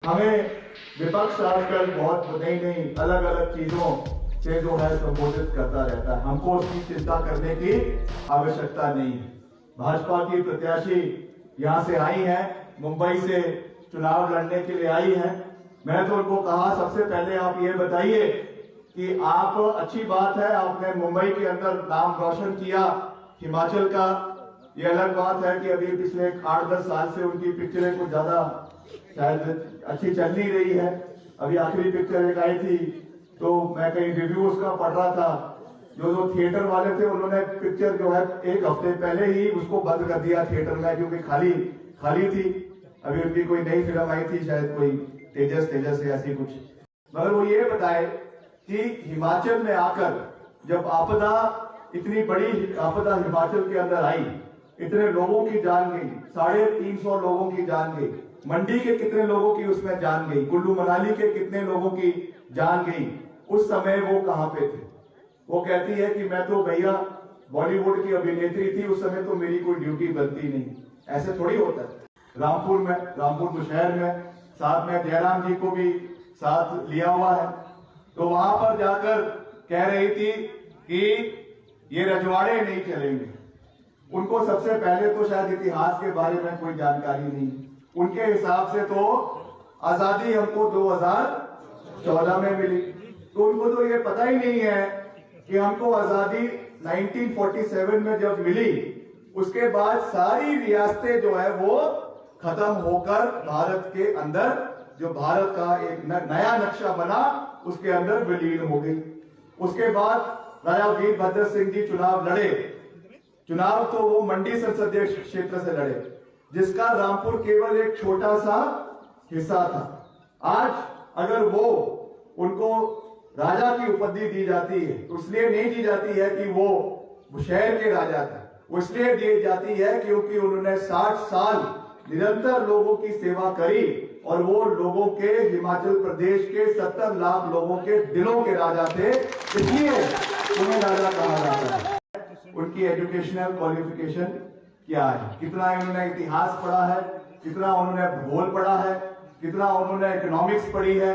हमें विपक्ष आजकल बहुत नई अलग अलग चीजों से जो है संबोधित करता रहता है। हमको उसकी चिंता करने की आवश्यकता नहीं है। भाजपा की प्रत्याशी यहाँ से आई है, मुंबई से चुनाव लड़ने के लिए आई है। मैं तो उनको कहा, सबसे पहले आप ये बताइए कि आप, अच्छी बात है आपने मुंबई के अंदर नाम रोशन किया हिमाचल का, ये अलग बात है कि अभी पिछले 8-10 साल से उनकी पिक्चरें कुछ ज्यादा शायद अच्छी चल नहीं रही है। अभी आखिरी पिक्चर एक आई थी तो मैं कहीं रिव्यू उसका पढ़ रहा था, जो थिएटर वाले थे उन्होंने पिक्चर जो है 1 हफ्ते पहले ही उसको बंद कर दिया थिएटर में, क्योंकि खाली थी। अभी उनकी कोई नई फिल्म आई थी शायद, कोई तेजस या ऐसी कुछ। मगर वो ये बताए कि हिमाचल में आकर जब आपदा, इतनी बड़ी आपदा हिमाचल के अंदर आई, इतने लोगों की जान गई, 350 लोगों की जान गई, मंडी के कितने लोगों की उसमें जान गई, कुल्लू मनाली के कितने लोगों की जान गई, उस समय वो कहां पे थे? वो कहती है कि मैं तो भैया बॉलीवुड की अभिनेत्री थी, उस समय तो मेरी कोई ड्यूटी बनती नहीं। ऐसे थोड़ी होता है। रामपुर शहर में साथ में जयराम जी को भी साथ लिया हुआ है, तो वहां पर जाकर कह रही थी कि ये रजवाड़े नहीं चलेंगे। उनको सबसे पहले तो शायद इतिहास के बारे में कोई जानकारी नहीं। उनके हिसाब से तो आजादी हमको 2014 में मिली, तो उनको तो ये पता ही नहीं है कि हमको आजादी 1947 में जब मिली, उसके बाद सारी रियासतें जो है वो खत्म होकर भारत के अंदर, जो भारत का एक नया नक्शा बना, उसके अंदर विलीन हो गई। उसके बाद राजा वीरभद्र सिंह जी चुनाव लड़े। चुनाव तो वो मंडी संसदीय क्षेत्र से लड़े, जिसका रामपुर केवल एक छोटा सा हिस्सा था। आज अगर वो उनको राजा की उपाधि दी जाती है तो इसलिए नहीं दी जाती है कि वो शहर के राजा थे, वो इसलिए दी जाती है क्योंकि उन्होंने 60 साल निरंतर लोगों की सेवा करी, और वो लोगों के, हिमाचल प्रदेश के 70 लाख लोगों के दिलों के राजा थे, इसलिए उन्हें राजा कहा जाता है। उनकी एजुकेशनल क्वालिफिकेशन क्या है, कितना इन्होंने इतिहास पढ़ा है, कितना उन्होंने भूगोल पढ़ा है, कितना उन्होंने इकोनॉमिक्स पढ़ी है,